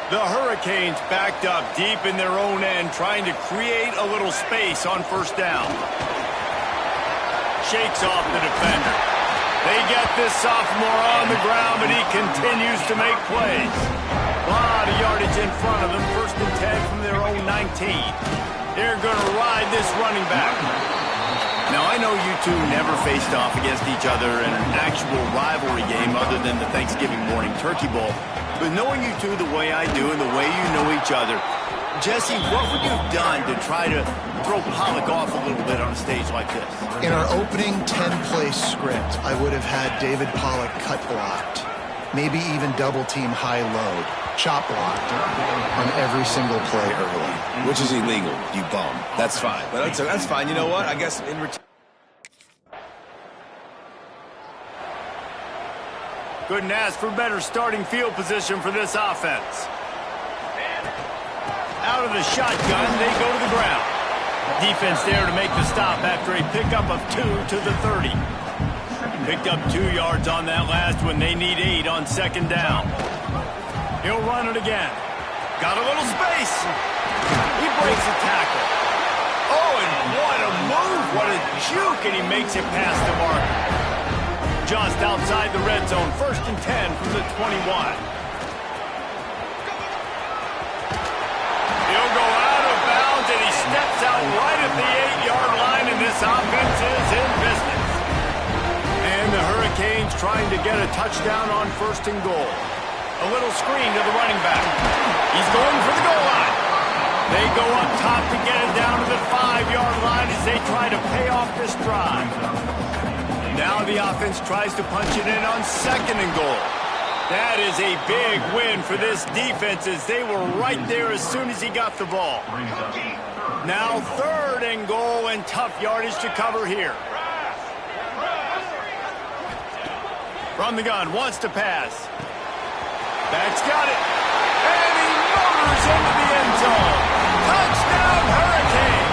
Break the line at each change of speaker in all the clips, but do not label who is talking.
The Hurricanes backed up deep in their own end, trying to create a little space on first down. Shakes off the defender. They get this sophomore on the ground, but he continues to make plays. A lot of yardage in front of them. 1st and 10 from their own 19. They're going to ride this running back. Now, I know you two never faced off against each other in an actual rivalry game other than the Thanksgiving morning Turkey Bowl. But knowing you two the way I do and the way you know each other, Jesse, what would you have done to try to throw Pollock off a little bit on a stage like this?
In our opening 10-play script, I would have had David Pollock cut blocked, maybe even double-team high-load, chop blocked on every single play early.
Which is illegal, you bum. That's fine. But that's fine. You know what? I guess in return...
Couldn't ask for better starting field position for this offense. Out of the shotgun, they go to the ground. Defense there to make the stop after a pickup of 2 to the 30. Picked up 2 yards on that last one. They need 8 on 2nd down. He'll run it again. Got a little space. He breaks a tackle. Oh, and what a move. What a juke, and he makes it past the marker. Just outside the red zone. 1st and 10 from the 21. He'll go out of bounds, and he steps out right at the 8-yard line, and this offense is in business. And the Hurricanes trying to get a touchdown on 1st and goal. A little screen to the running back. He's going for the goal line. They go up top to get it down to the 5-yard line as they try to pay off this drive. Now the offense tries to punch it in on 2nd and goal. That is a big win for this defense as they were right there as soon as he got the ball. Now 3rd and goal and tough yardage to cover here. From the gun, wants to pass. Back's got it. And he motors into the end zone. Touchdown, Hurricane!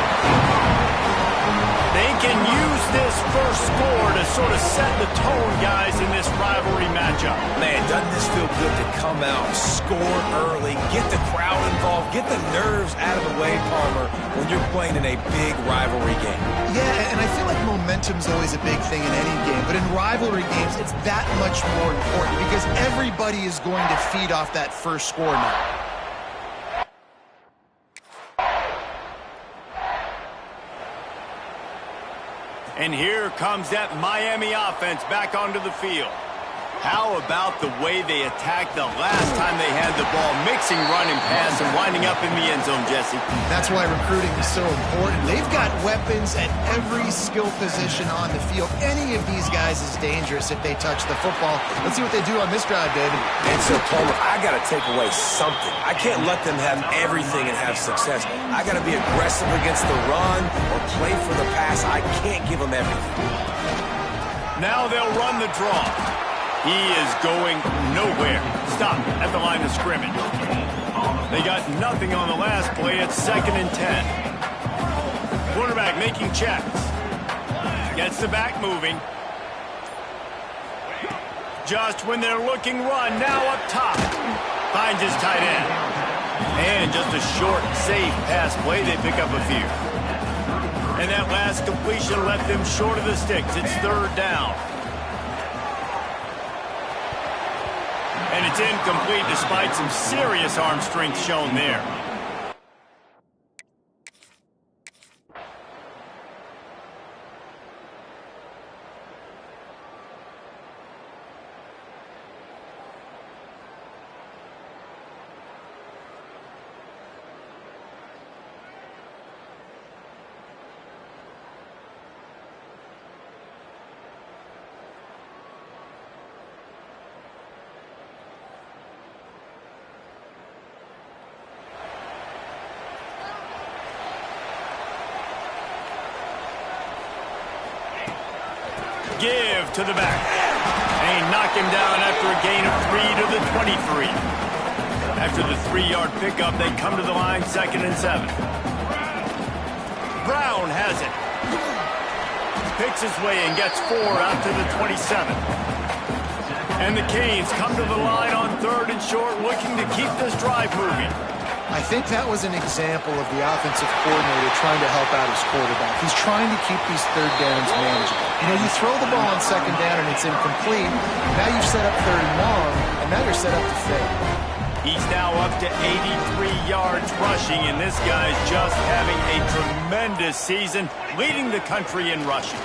They can use this first score to sort of set the tone, guys, in this rivalry matchup.
Man, doesn't this feel good to come out, score early, get the crowd involved, get the nerves out of the way, Palmer, when you're playing in a big rivalry game?
Yeah, and I feel like momentum's always a big thing in any game, but in rivalry games, it's that much more important because everybody is going to feed off that first score now.
And here comes that Miami offense back onto the field. How about the way they attacked the last time they had the ball, mixing run and pass and winding up in the end zone, Jesse?
That's why recruiting is so important. They've got weapons at every skill position on the field. Any of these guys is dangerous if they touch the football. Let's see what they do on this drive, David.
And so, Palmer, I got to take away something. I can't let them have everything and have success. I got to be aggressive against the run or play for the pass. I can't give them everything.
Now they'll run the draw. He is going nowhere. Stop at the line of scrimmage. They got nothing on the last play. It's 2nd and 10. Quarterback making checks. Gets the back moving. Just when they're looking run, now up top. Finds his tight end. And just a short, safe pass play. They pick up a few. And that last completion left them short of the sticks. It's 3rd down. And it's incomplete despite some serious arm strength shown there. Give to the back. And he knocked him down after a gain of 3 to the 23. After the 3-yard pickup, they come to the line 2nd and 7. Brown has it. Picks his way and gets 4 out to the 27. And the Canes come to the line on 3rd and short, looking to keep this drive moving.
I think that was an example of the offensive coordinator trying to help out his quarterback. He's trying to keep these 3rd downs manageable. You know, you throw the ball on 2nd down and it's incomplete. Now you've set up 3rd and long, and now you're set up to fail.
He's now up to 83 yards rushing, and this guy's just having a tremendous season, leading the country in rushing.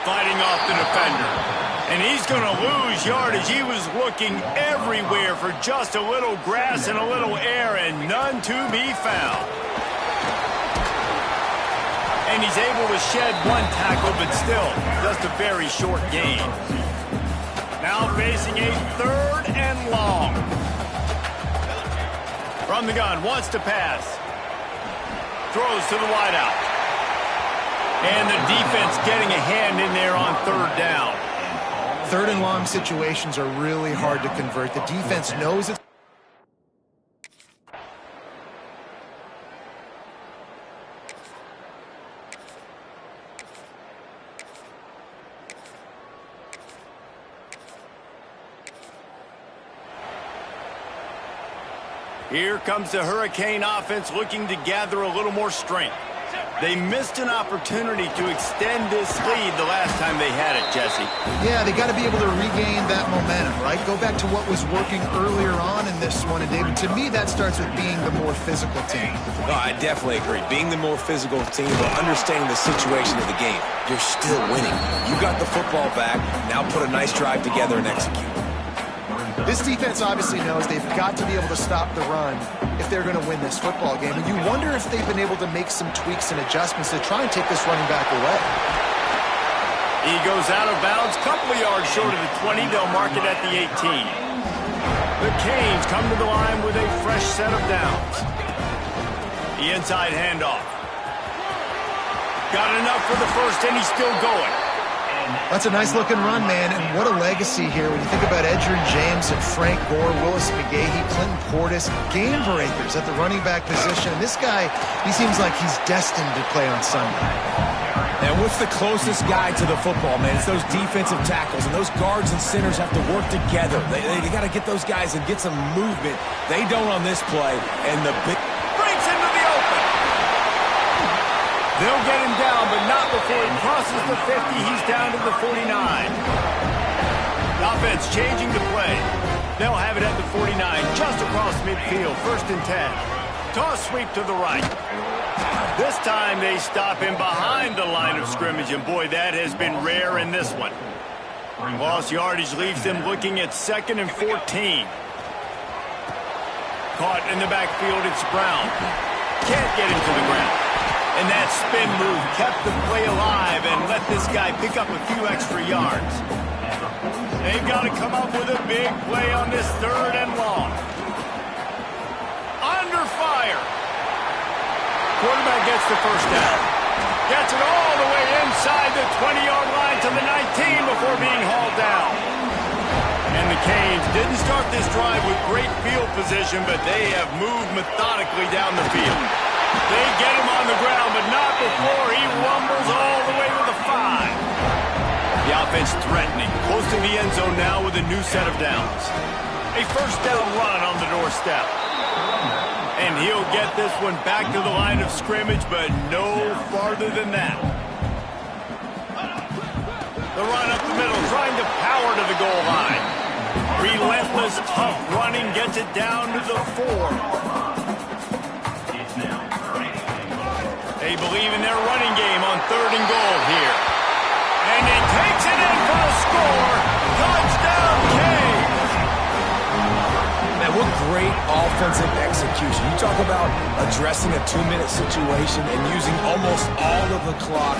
Fighting off the defender. And he's going to lose yardage. He was looking everywhere for just a little grass and a little air, and none to be found. And he's able to shed 1 tackle, but still, just a very short gain. Now facing a 3rd and long. From the gun, wants to pass. Throws to the wideout. And the defense getting a hand in there on 3rd down.
3rd and long situations are really hard to convert. The defense knows it's...
Here comes the Hurricane offense looking to gather a little more strength. They missed an opportunity to extend this lead the last time they had it, Jesse.
Yeah, they got to be able to regain that momentum, right? Go back to what was working earlier on in this one. And, David, to me, that starts with being the more physical team.
No, I definitely agree. Being the more physical team, but understanding the situation of the game. You're still winning. You got the football back. Now put a nice drive together and execute.
This defense obviously knows they've got to be able to stop the run if they're going to win this football game. And you wonder if they've been able to make some tweaks and adjustments to try and take this running back away.
He goes out of bounds, couple of yards short of the 20. They'll mark it at the 18. The Canes come to the line with a fresh set of downs. The inside handoff. Got enough for the first, and he's still going.
That's a nice-looking run, man, and what a legacy here. When you think about Edgerrin James and Frank Gore, Willis McGahee, Clinton Portis, game breakers at the running back position. This guy, he seems like he's destined to play on Sunday.
And what's the closest guy to the football, man? It's those defensive tackles, and those guards and centers have to work together. They got to get those guys and get some movement. They don't on this play, and the big...
breaks into the open. They'll get him down, but not before he crosses the 50. He's down to the 49. The offense changing the play. They'll have it at the 49, just across midfield, 1st and 10. Toss sweep to the right. This time they stop him behind the line of scrimmage, and boy, that has been rare in this one. Lost yardage leaves them looking at 2nd and 14. Caught in the backfield, it's Brown. Can't get him to the ground. And that spin move kept the play alive and let this guy pick up a few extra yards. They've got to come up with a big play on this 3rd and long. Under fire. Quarterback gets the first down. Gets it all the way inside the 20-yard line to the 19 before being hauled down. And the Canes didn't start this drive with great field position, but they have moved methodically down the field. They get him on the ground, but not before he rumbles all the way to the 5. The offense threatening, close to the end zone now with a new set of downs. A 1st down run on the doorstep. And he'll get this one back to the line of scrimmage, but no farther than that. The run up the middle, trying to power to the goal line. Relentless, tough running gets it down to the 4. They believe in their running game on 3rd and goal here. And he takes it in for a score. Touchdown, Canes.
Man, what great offensive execution. You talk about addressing a 2-minute situation and using almost all of the clock.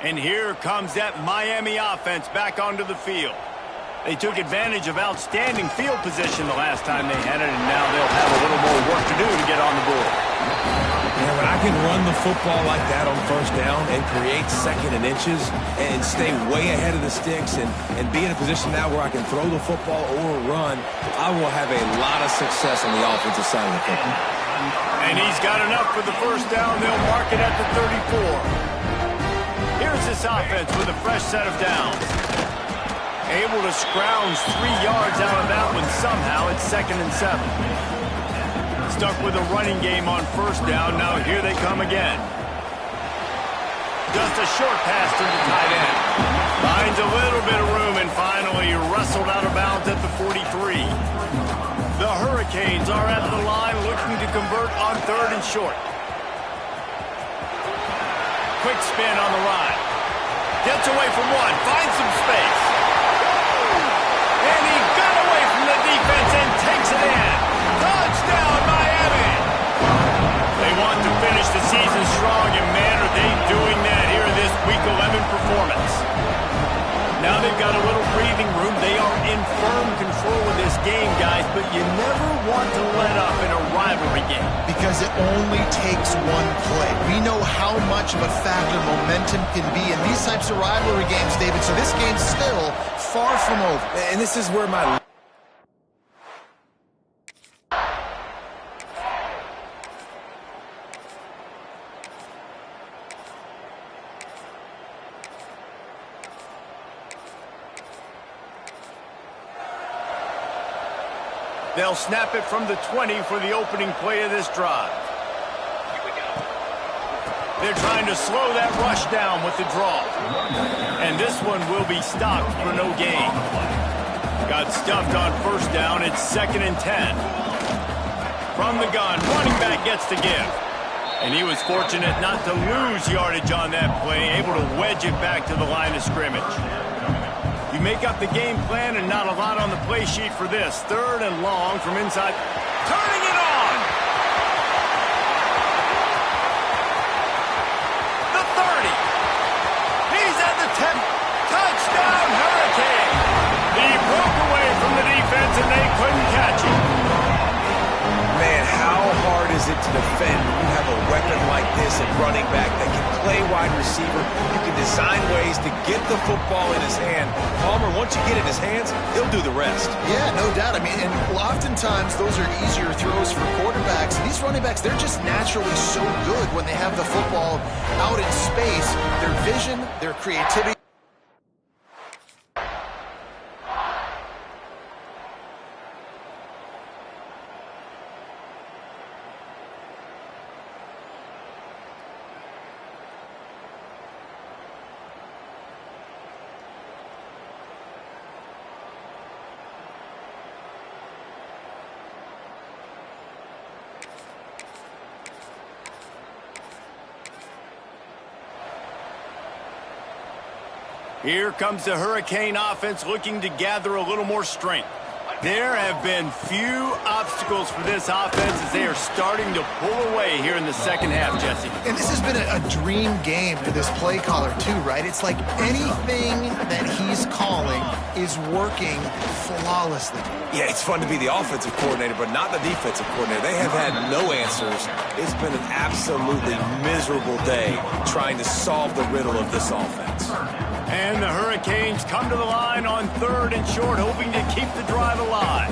And here comes that Miami offense back onto the field. They took advantage of outstanding field position the last time they had it, and now they'll have a little more work to do to get on the board.
Man, when I can run the football like that on first down and create second and inches and stay way ahead of the sticks and be in a position now where I can throw the football or run, I will have a lot of success on the offensive side of the football.
And he's got enough for the first down. They'll mark it at the 34. Here's this offense with a fresh set of downs. Able to scrounge 3 yards out of that one somehow. It's 2nd and 7. Stuck with a running game on first down. Now here they come again. Just a short pass to the tight end. Finds a little bit of room and finally wrestled out of bounds at the 43. The Hurricanes are at the line looking to convert on 3rd and short. Quick spin on the line. Gets away from one. Finds some space. And he got away from the defense and takes it in. Touchdown, Miami! They want to finish the season strong, and man, are they doing that here in this Week 11 performance. Now they've got a little breathing room. They are in firm control of this game, guys, but you never want to let up in a rivalry game.
Because it only takes one play. We know how much of a factor momentum can be in these types of rivalry games, David, so this game's still far from over.
And this is where my...
They'll snap it from the 20 for the opening play of this drive. They're trying to slow that rush down with the draw. And this one will be stopped for no gain. Got stuffed on first down. It's 2nd and 10. From the gun, running back gets the give. And he was fortunate not to lose yardage on that play, able to wedge it back to the line of scrimmage. You make up the game plan and not a lot on the play sheet for this. 3rd and long from inside. Turning it on! The 30. He's at the 10. Touchdown, Hurricane! He broke away from the defense and they couldn't catch him.
Man, how hard is it to defend when you have a weapon like this at running back that can play wide receiver? You can design ways to get the football in his hand. Palmer, once you get it in his hands, he'll do the rest.
Yeah, no doubt. I mean, and oftentimes those are easier throws for quarterbacks. And these running backs, they're just naturally so good when they have the football out in space. Their vision, their creativity.
Here comes the Hurricane offense looking to gather a little more strength. There have been few obstacles for this offense as they are starting to pull away here in the second half, Jesse.
And this has been a dream game for this play caller too, right? It's like anything that he's calling is working flawlessly.
Yeah, it's fun to be the offensive coordinator, but not the defensive coordinator. They have had no answers. It's been an absolutely miserable day trying to solve the riddle of this offense.
And the Hurricanes come to the line on 3rd and short, hoping to keep the drive alive.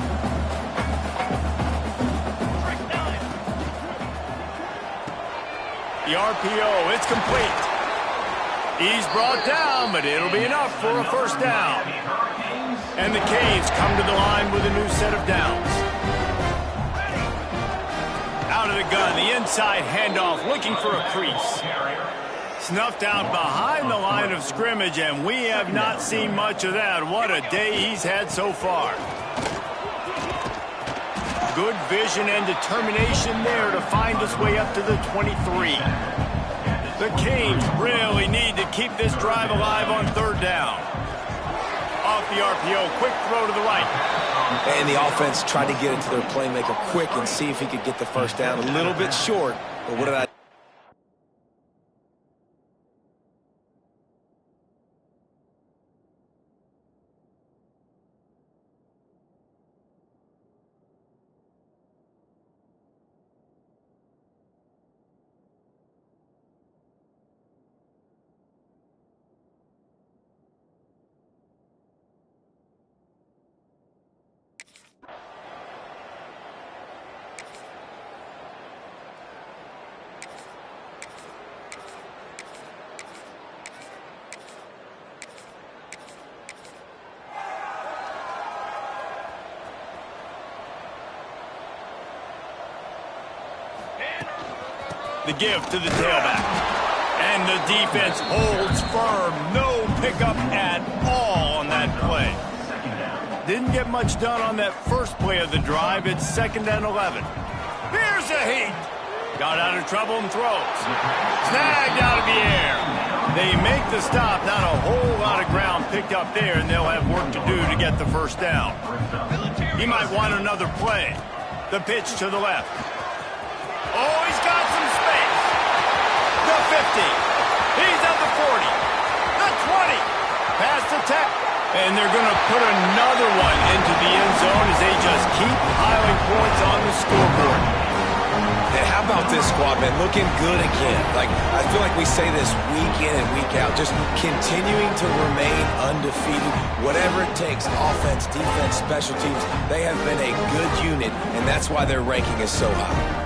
The RPO, it's complete. He's brought down, but it'll be enough for a first down. And the Canes come to the line with a new set of downs. Out of the gun, the inside handoff, looking for a crease. Snuffed out behind the line of scrimmage, and we have not seen much of that. What a day he's had so far. Good vision and determination there to find his way up to the 23. The Canes really need to keep this drive alive on 3rd down. Off the RPO, quick throw to the right.
And the offense tried to get it to their playmaker quick and see if he could get the first down. A little bit short, but what did I...
The give to the tailback. And the defense holds firm. No pickup at all on that play. Didn't get much done on that first play of the drive. It's 2nd and 11. Here's a heat. Got out of trouble and throws. Snagged out of the air. They make the stop. Not a whole lot of ground picked up there, and they'll have work to do to get the first down. He might want another play. The pitch to the left. Oh, he's got some space. The 50. He's at the 40. The 20. Past the 10. And they're going to put another one into the end zone as they just keep piling points on the scoreboard.
And how about this squad, man? Looking good again. Like, I feel like we say this week in and week out, just continuing to remain undefeated. Whatever it takes, offense, defense, special teams, they have been a good unit, and that's why their ranking is so high.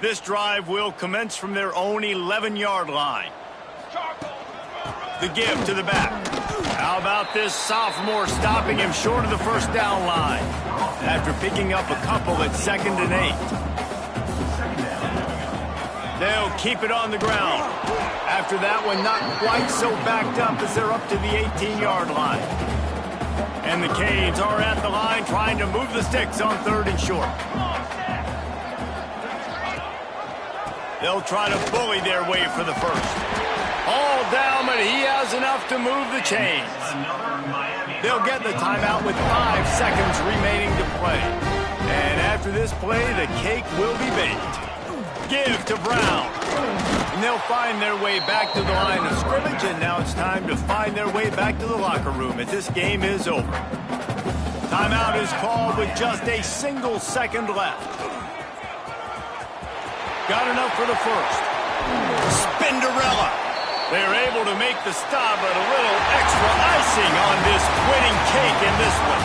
This drive will commence from their own 11-yard line. The give to the back. How about this sophomore stopping him short of the first down line after picking up a couple at 2nd and 8. They'll keep it on the ground. After that one, not quite so backed up as they're up to the 18-yard line. And the Canes are at the line trying to move the sticks on 3rd and short. They'll try to bully their way for the first. All down, but he has enough to move the chains. They'll get the timeout with 5 seconds remaining to play. And after this play, the cake will be baked. Give to Brown. And they'll find their way back to the line of scrimmage, and now it's time to find their way back to the locker room as this game is over. Timeout is called with just a single second left. Got enough for the first. Spinderella. They're able to make the stop, but a little extra icing on this winning cake in this one.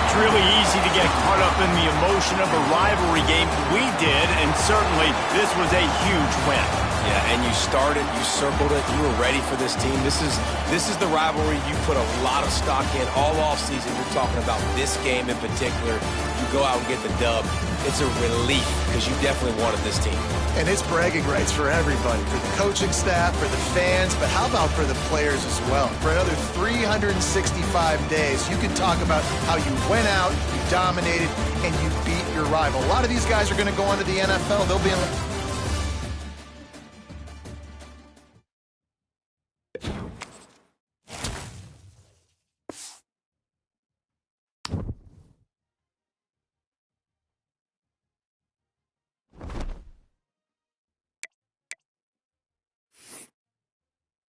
It's really easy to get caught up in the emotion of a rivalry game. We did, and certainly this was a huge win.
Yeah, and you started, you circled it, you were ready for this team. This is the rivalry you put a lot of stock in all offseason. You're talking about this game in particular. You go out and get the dub. It's a relief because you definitely wanted this team.
And it's bragging rights for everybody, for the coaching staff, for the fans, but how about for the players as well? For another 365 days, you can talk about how you went out, you dominated, and you beat your rival. A lot of these guys are going to go on to the NFL. They'll be in